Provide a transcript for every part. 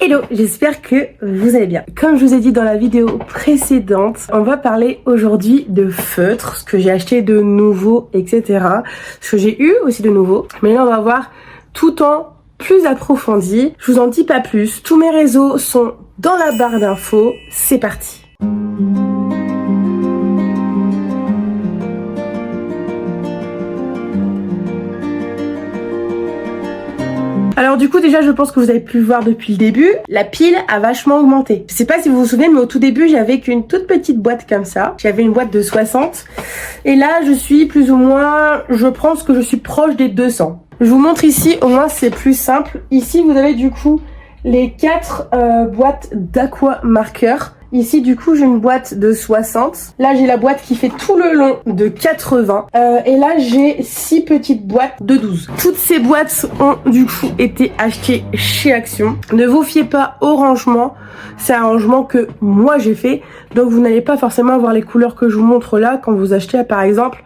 Hello, j'espère que vous allez bien. Comme je vous ai dit dans la vidéo précédente, on va parler aujourd'hui de feutres, ce que j'ai acheté de nouveau, etc. Ce que j'ai eu aussi de nouveau. Mais là, on va voir tout en plus approfondi. Je vous en dis pas plus. Tous mes réseaux sont dans la barre d'infos. C'est parti. Alors du coup déjà je pense que vous avez pu le voir depuis le début, la pile a vachement augmenté. Je sais pas si vous vous souvenez mais au tout début j'avais qu'une toute petite boîte comme ça. J'avais une boîte de 60 et là je suis plus ou moins, je pense que je suis proche des 200. Je vous montre ici, au moins c'est plus simple. Ici vous avez du coup les 4 boîtes d'aqua marqueur. Ici du coup j'ai une boîte de 60. Là j'ai la boîte qui fait tout le long de 80. Et là j'ai 6 petites boîtes de 12. Toutes ces boîtes ont du coup été achetées chez Action. Ne vous fiez pas au rangement. C'est un rangement que moi j'ai fait. Donc vous n'allez pas forcément avoir les couleurs que je vous montre là quand vous achetez par exemple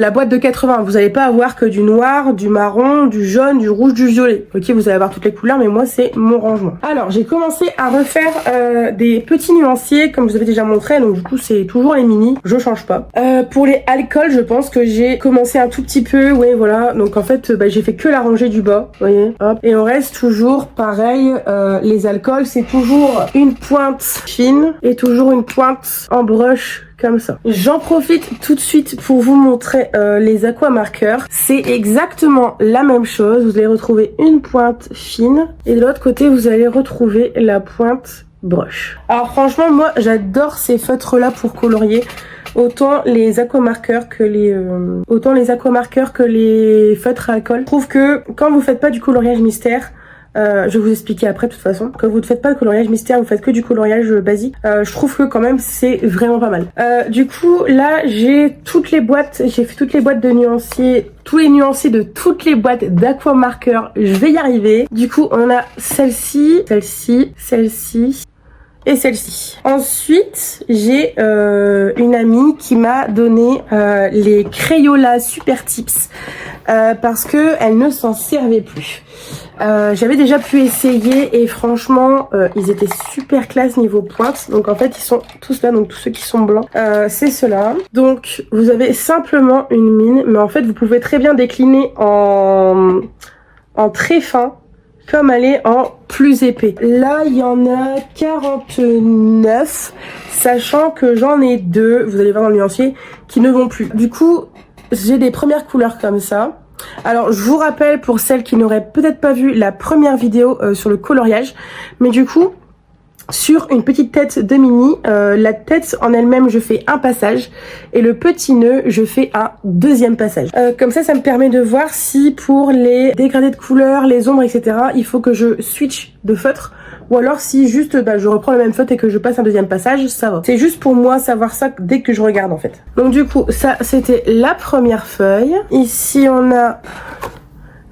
la boîte de 80, vous n'allez pas avoir que du noir, du marron, du jaune, du rouge, du violet. Ok, vous allez avoir toutes les couleurs, mais moi c'est mon rangement. Alors j'ai commencé à refaire des petits nuanciers, comme je vous avais déjà montré, donc du coup c'est toujours les mini, je change pas. Pour les alcools, je pense que j'ai commencé un tout petit peu, ouais voilà, donc en fait j'ai fait que la rangée du bas, vous voyez, hop. Et on reste toujours pareil, les alcools c'est toujours une pointe fine et toujours une pointe en brush comme ça. J'en profite tout de suite pour vous montrer les aqua marqueurs. C'est exactement la même chose. Vous allez retrouver une pointe fine et de l'autre côté vous allez retrouver la pointe brush. Alors franchement moi j'adore ces feutres là pour colorier. Autant les aqua marqueurs que les feutres à alcool. Je trouve que quand vous faites pas du coloriage mystère, je vais vous expliquer après de toute façon. Quand vous ne faites pas de coloriage mystère, vous faites que du coloriage basique. Je trouve que quand même c'est vraiment pas mal. Du coup là j'ai toutes les boîtes, j'ai fait toutes les boîtes de nuanciers, tous les nuanciers de toutes les boîtes d'aqua marqueur. Je vais y arriver. Du coup on a celle-ci, celle-ci, celle-ci et celle-ci. Ensuite j'ai une amie qui m'a donné les Crayola Super Tips parce que elle ne s'en servait plus. J'avais déjà pu essayer et franchement ils étaient super classe niveau pointe. Donc en fait ils sont tous là, donc tous ceux qui sont blancs c'est ceux-là. Donc vous avez simplement une mine, mais en fait vous pouvez très bien décliner en très fin comme elle est en plus épais. Là il y en a 49, sachant que j'en ai 2, vous allez voir dans le nuancier, qui ne vont plus. Du coup j'ai des premières couleurs comme ça. Alors je vous rappelle pour celles qui n'auraient peut-être pas vu la première vidéo sur le coloriage, mais du coup sur une petite tête de mini, la tête en elle-même je fais un passage et le petit nœud je fais un deuxième passage. Comme ça me permet de voir si pour les dégradés de couleurs, les ombres etc, il faut que je switch de feutre ou alors si juste je reprends le même feutre et que je passe un deuxième passage, ça va. C'est juste pour moi savoir ça dès que je regarde en fait. Donc du coup ça c'était la première feuille. Ici on a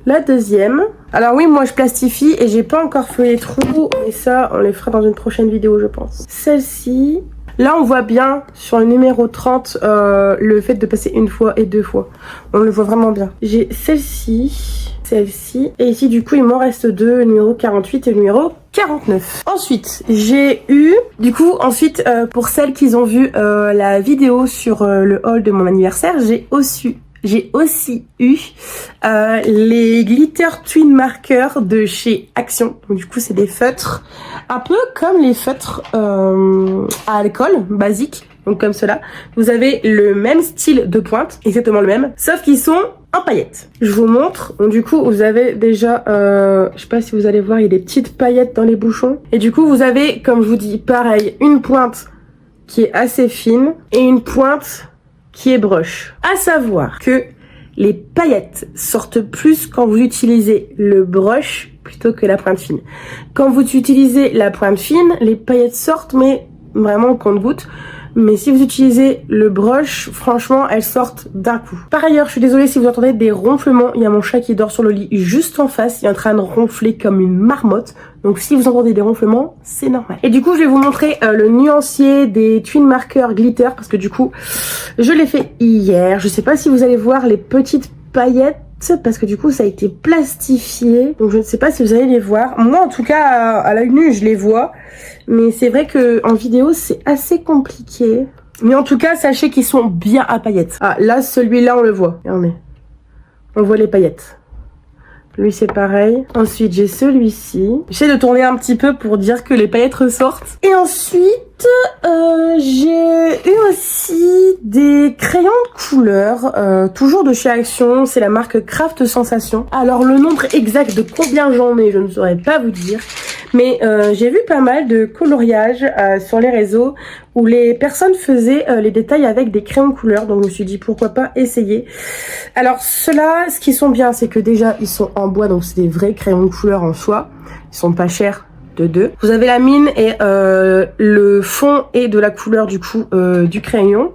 la deuxième. Alors oui, moi je plastifie et j'ai pas encore fait les trous, mais ça on les fera dans une prochaine vidéo je pense. Celle-ci, là on voit bien sur le numéro 30 le fait de passer une fois et 2 fois. On le voit vraiment bien. J'ai celle-ci, celle-ci et ici du coup il m'en reste 2, le numéro 48 et le numéro 49. Ensuite j'ai eu, du coup ensuite pour celles qui ont vu la vidéo sur le haul de mon anniversaire, j'ai aussi eu les glitter twin markers de chez Action. Donc du coup c'est des feutres un peu comme les feutres à alcool basique. Donc comme cela, vous avez le même style de pointe, exactement le même, sauf qu'ils sont en paillettes. Je vous montre. Donc du coup vous avez déjà, je sais pas si vous allez voir, il y a des petites paillettes dans les bouchons. Et du coup vous avez, comme je vous dis, pareil, une pointe qui est assez fine et une pointe qui est brush. À savoir que les paillettes sortent plus quand vous utilisez le brush plutôt que la pointe fine. Quand vous utilisez la pointe fine, les paillettes sortent mais vraiment au compte-gouttes. Mais si vous utilisez le brush, franchement, elles sortent d'un coup. Par ailleurs, je suis désolée si vous entendez des ronflements. Il y a mon chat qui dort sur le lit juste en face. Il est en train de ronfler comme une marmotte. Donc si vous entendez des ronflements, c'est normal. Et du coup, je vais vous montrer le nuancier des twin markers glitter. Parce que du coup, je l'ai fait hier. Je sais pas si vous allez voir les petites paillettes parce que du coup ça a été plastifié. Donc je ne sais pas si vous allez les voir. Moi en tout cas à l'œil nu je les vois. Mais c'est vrai que en vidéo c'est assez compliqué. Mais en tout cas sachez qu'ils sont bien à paillettes. Ah là celui-là on le voit. Regardez. On voit les paillettes. Lui c'est pareil. Ensuite j'ai celui-ci. J'essaie de tourner un petit peu pour dire que les paillettes ressortent. Et ensuite j'ai eu aussi des crayons de couleur. Toujours de chez Action. C'est la marque Craft Sensation. Alors le nombre exact de combien j'en ai je ne saurais pas vous dire. Mais j'ai vu pas mal de coloriages sur les réseaux où les personnes faisaient les détails avec des crayons de couleur. Donc je me suis dit pourquoi pas essayer. Alors ceux-là, ce qui sont bien, c'est que déjà ils sont en bois, donc c'est des vrais crayons de couleur en soie. Ils sont pas chers de 2. Vous avez la mine et le fond est de la couleur du coup du crayon.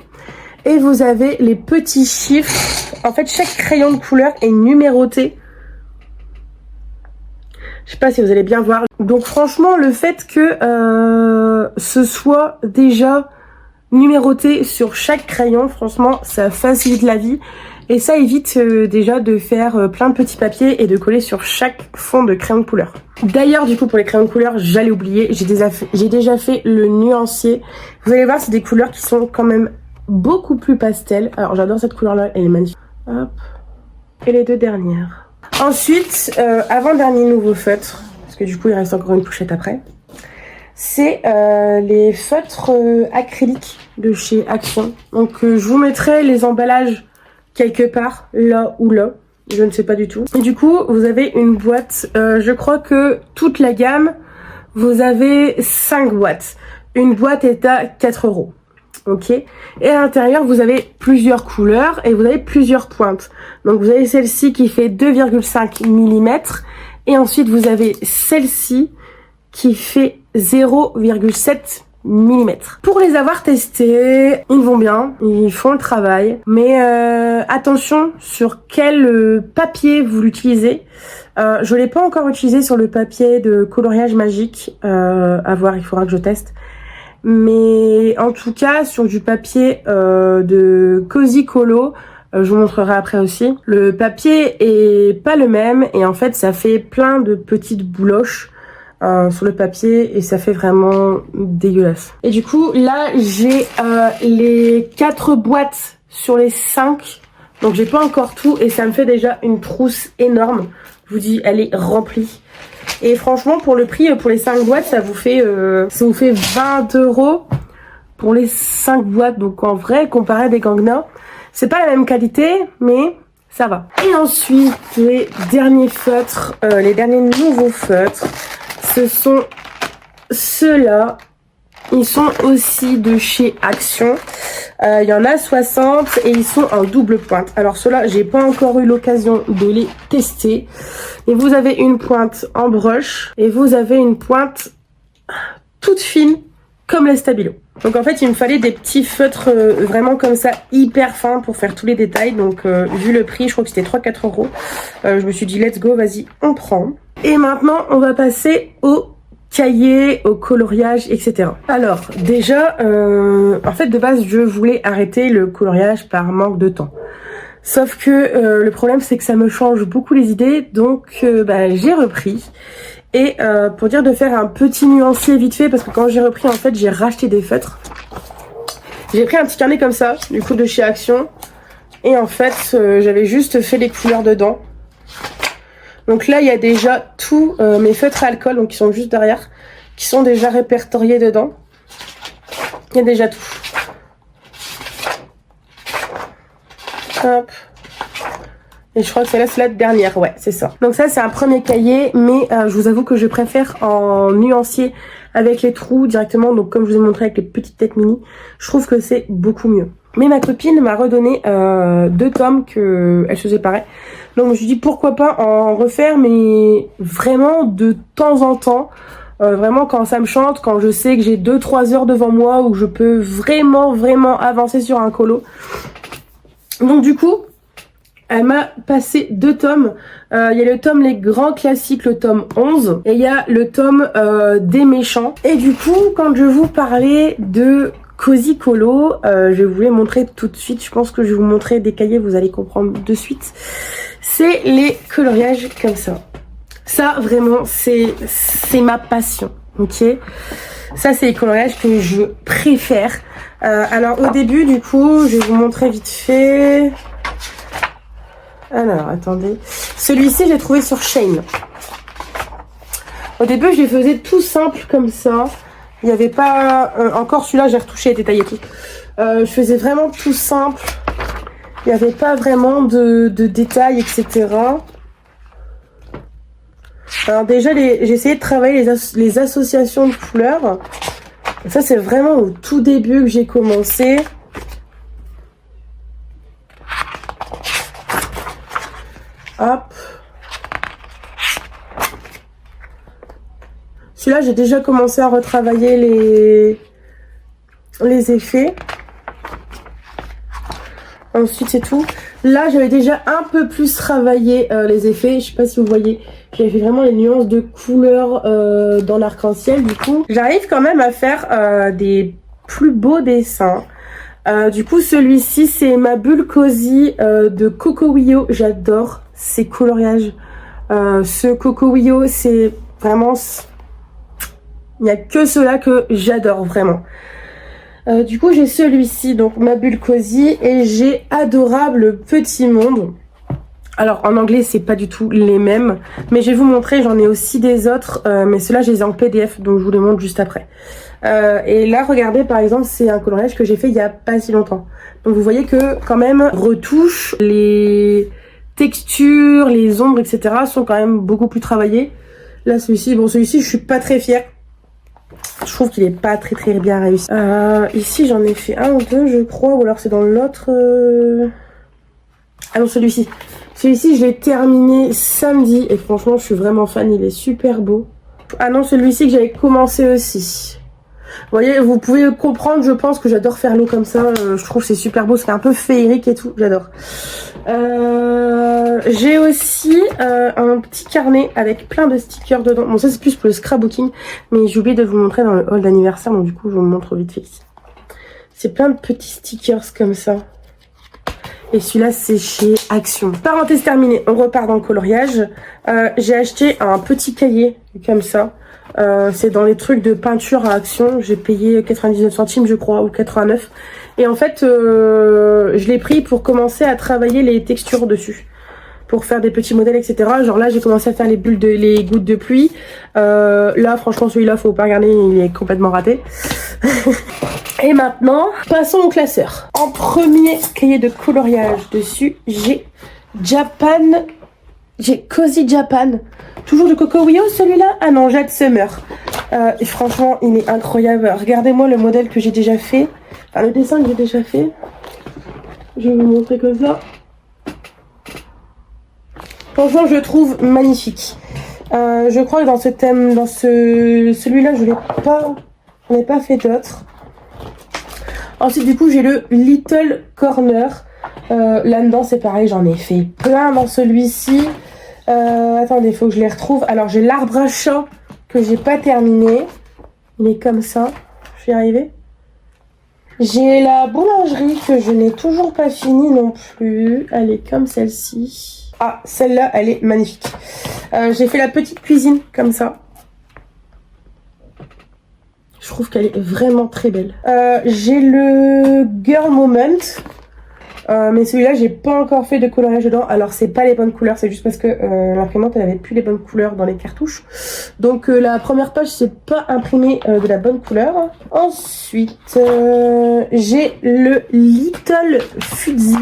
Et vous avez les petits chiffres. En fait chaque crayon de couleur est numéroté. Je sais pas si vous allez bien voir. Donc franchement le fait que ce soit déjà numéroté sur chaque crayon, franchement ça facilite la vie. Et ça évite déjà de faire plein de petits papiers et de coller sur chaque fond de crayon de couleur. D'ailleurs du coup pour les crayons de couleur j'allais oublier, j'ai déjà fait le nuancier. Vous allez voir c'est des couleurs qui sont quand même beaucoup plus pastel. Alors j'adore cette couleur là, elle est magnifique. Hop. Et les deux dernières. Ensuite, avant-dernier nouveau feutre, parce que du coup il reste encore une pochette après, c'est les feutres acryliques de chez Action. Donc je vous mettrai les emballages quelque part, là ou là, je ne sais pas du tout. Et du coup vous avez une boîte, je crois que toute la gamme, vous avez 5 boîtes. Une boîte est à 4 €. Ok, et à l'intérieur vous avez plusieurs couleurs et vous avez plusieurs pointes. Donc vous avez celle-ci qui fait 2,5 mm et ensuite vous avez celle-ci qui fait 0,7 mm. Pour les avoir testés, ils vont bien, ils font le travail, mais attention sur quel papier vous l'utilisez. Je l'ai pas encore utilisé sur le papier de coloriage magique, à voir, il faudra que je teste. Mais en tout cas sur du papier de Cozy Colo, je vous montrerai après aussi. Le papier est pas le même et en fait ça fait plein de petites bouloches sur le papier et ça fait vraiment dégueulasse. Et du coup là j'ai les 4 boîtes sur les 5, donc j'ai pas encore tout et ça me fait déjà une trousse énorme. Je vous dis elle est remplie. Et franchement pour le prix, pour les 5 boîtes ça vous fait 20 € pour les 5 boîtes. Donc en vrai comparé à des Gangna, c'est pas la même qualité mais ça va. Et ensuite les derniers feutres, les derniers nouveaux feutres, ce sont ceux-là. Ils sont aussi de chez Action. Il y en a 60 et ils sont en double pointe. Alors ceux-là, j'ai pas encore eu l'occasion de les tester. Et vous avez une pointe en brush et vous avez une pointe toute fine comme les Stabilo. Donc en fait, il me fallait des petits feutres vraiment comme ça, hyper fins pour faire tous les détails. Donc vu le prix, je crois que c'était 3-4 €. Je me suis dit, let's go, vas-y, on prend. Et maintenant, on va passer au cahier, au coloriage, etc. Alors déjà, en fait de base je voulais arrêter le coloriage par manque de temps. Sauf que le problème c'est que ça me change beaucoup les idées, donc j'ai repris. Et pour dire de faire un petit nuancier vite fait, parce que quand j'ai repris en fait j'ai racheté des feutres. J'ai pris un petit carnet comme ça, du coup de chez Action. Et en fait j'avais juste fait les couleurs dedans. Donc là, il y a déjà tous mes feutres à alcool, donc qui sont juste derrière, qui sont déjà répertoriés dedans. Il y a déjà tout. Hop. Et je crois que celle-là, c'est la dernière, ouais, c'est ça. Donc ça, c'est un premier cahier, mais je vous avoue que je préfère en nuancier avec les trous directement. Donc comme je vous ai montré avec les petites têtes mini, je trouve que c'est beaucoup mieux. Mais ma copine m'a redonné 2 tomes qu'elle se séparait. Donc je me suis dit pourquoi pas en refaire, mais vraiment de temps en temps. Vraiment quand ça me chante, quand je sais que j'ai 2-3 heures devant moi où je peux vraiment avancer sur un colo. Donc du coup, elle m'a passé 2 tomes. Il y a le tome Les Grands Classiques, le tome 11. Et il y a le tome Des Méchants. Et du coup, quand je vous parlais de Cozy Colo. Je vais vous les montrer tout de suite. Je pense que je vais vous montrer des cahiers, vous allez comprendre de suite. C'est les coloriages comme ça. Ça, vraiment, c'est ma passion, ok? Ça, c'est les coloriages que je préfère. Alors, au début, du coup, je vais vous montrer vite fait. Alors, attendez. Celui-ci, je l'ai trouvé sur Shein. Au début, je les faisais tout simple comme ça. Il n'y avait pas... encore celui-là, j'ai retouché et détaillé tout. Je faisais vraiment tout simple. Il n'y avait pas vraiment de détails, etc. Alors déjà, j'ai essayé de travailler les associations de couleurs. Ça, c'est vraiment au tout début que j'ai commencé. Hop. Celui-là, j'ai déjà commencé à retravailler les effets. Ensuite, c'est tout. Là, j'avais déjà un peu plus travaillé les effets. Je sais pas si vous voyez. J'avais fait vraiment les nuances de couleurs dans l'arc-en-ciel. Du coup, j'arrive quand même à faire des plus beaux dessins. Du coup, celui-ci, c'est ma bulle Cozy de Cocowiyo. J'adore ces coloriages. Ce Cocowiyo, c'est vraiment... Il n'y a que cela que j'adore vraiment. Du coup, j'ai celui-ci, donc ma bulle Cozy, et j'ai Adorable Petit Monde. Alors, en anglais, c'est pas du tout les mêmes, mais je vais vous montrer, j'en ai aussi des autres, mais ceux-là, je les ai en PDF, donc je vous les montre juste après. Et là, regardez, par exemple, c'est un coloriage que j'ai fait il y a pas si longtemps. Donc, vous voyez que, quand même, retouche, les textures, les ombres, etc. sont quand même beaucoup plus travaillées. Là, celui-ci, bon, celui-ci, je suis pas très fière. Je trouve qu'il est pas très bien réussi. Ici, j'en ai fait un ou deux, je crois, ou alors c'est dans l'autre... Ah non, celui-ci. Celui-ci, je l'ai terminé samedi, et franchement, je suis vraiment fan, il est super beau. Ah non, celui-ci que j'avais commencé aussi. Vous voyez, vous pouvez comprendre, je pense, que j'adore faire l'eau comme ça. Je trouve que c'est super beau, c'est un peu féerique et tout, j'adore. J'ai aussi un petit carnet avec plein de stickers dedans. Bon, ça c'est plus pour le scrapbooking, mais j'ai oublié de vous montrer dans le haul d'anniversaire, donc du coup je vous montre vite fait ici. C'est plein de petits stickers comme ça. Et celui-là c'est chez Action. Parenthèse terminée, on repart dans le coloriage. J'ai acheté un petit cahier comme ça. C'est dans les trucs de peinture à Action. J'ai payé 99 centimes je crois, ou 89. Et en fait, je l'ai pris pour commencer à travailler les textures dessus. Pour faire des petits modèles, etc. Genre là, j'ai commencé à faire les gouttes de pluie. Là, franchement, celui-là, faut pas regarder, il est complètement raté. Et maintenant, passons au classeur. En premier cahier de coloriage dessus, j'ai Cozy Japan. Toujours de Cocowiyo celui-là? Ah non, Jade Summer. Et franchement, il est incroyable. Regardez-moi le modèle que j'ai déjà fait. Enfin, le dessin que j'ai déjà fait. Je vais vous montrer comme ça. Franchement, je le trouve magnifique. Je crois que dans ce thème, dans celui-là, je n'ai pas fait d'autres. Ensuite, du coup, j'ai le Little Corner. Là-dedans, c'est pareil, j'en ai fait plein dans celui-ci. Attendez, il faut que je les retrouve. Alors, j'ai l'arbre à chat que j'ai pas terminé. Il est comme ça. Je vais y arriver. J'ai la boulangerie que je n'ai toujours pas finie non plus. Elle est comme celle-ci. Ah, celle-là, elle est magnifique. J'ai fait la petite cuisine comme ça. Je trouve qu'elle est vraiment très belle. J'ai le Girl Moment. Mais celui-là, j'ai pas encore fait de coloriage dedans. Alors, c'est pas les bonnes couleurs. C'est juste parce que l'imprimante, elle avait plus les bonnes couleurs dans les cartouches. Donc, la première page, c'est pas imprimé de la bonne couleur. Ensuite, j'ai le Little Fuzzy.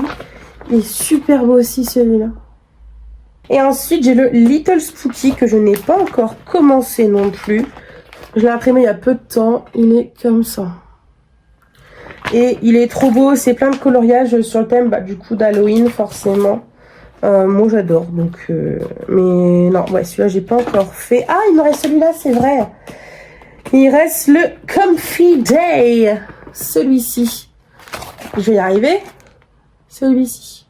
Il est super beau aussi, celui-là. Et ensuite, j'ai le Little Spooky que je n'ai pas encore commencé non plus. Je l'ai imprimé il y a peu de temps. Il est comme ça. Et il est trop beau. C'est plein de coloriages sur le thème du coup d'Halloween, forcément. Moi, j'adore. Donc, mais non, ouais, celui-là, j'ai pas encore fait. Ah, il me reste celui-là, c'est vrai. Il reste le Comfy Day. Celui-ci. Je vais y arriver. Celui-ci.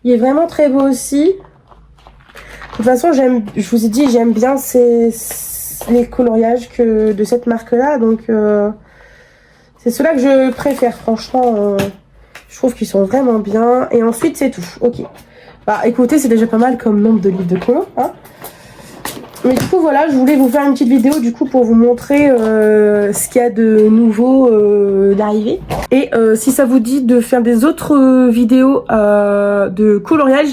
Il est vraiment très beau aussi. De toute façon, je vous ai dit, j'aime bien les coloriages de cette marque-là. Donc, C'est ceux-là que je préfère, franchement. Je trouve qu'ils sont vraiment bien. Et ensuite, c'est tout. Ok. Bah, écoutez, c'est déjà pas mal comme nombre de livres de colo, hein. Mais du coup, voilà, je voulais vous faire une petite vidéo, du coup, pour vous montrer ce qu'il y a de nouveau d'arrivé. Et si ça vous dit de faire des autres vidéos de coloriage,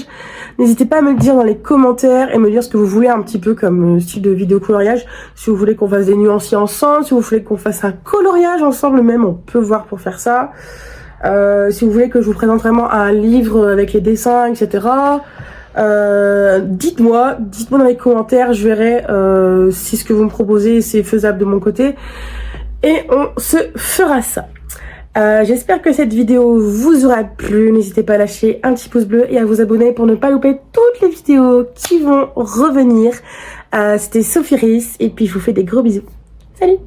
n'hésitez pas à me le dire dans les commentaires et me dire ce que vous voulez un petit peu comme style de vidéo coloriage. Si vous voulez qu'on fasse des nuanciers ensemble, si vous voulez qu'on fasse un coloriage ensemble même, on peut voir pour faire ça. Si vous voulez que je vous présente vraiment un livre avec les dessins, etc. Dites-moi dans les commentaires, je verrai si ce que vous me proposez c'est faisable de mon côté. Et on se fera ça. J'espère que cette vidéo vous aura plu. N'hésitez pas à lâcher un petit pouce bleu et à vous abonner pour ne pas louper toutes les vidéos qui vont revenir. C'était Sophie Riss et puis je vous fais des gros bisous. Salut!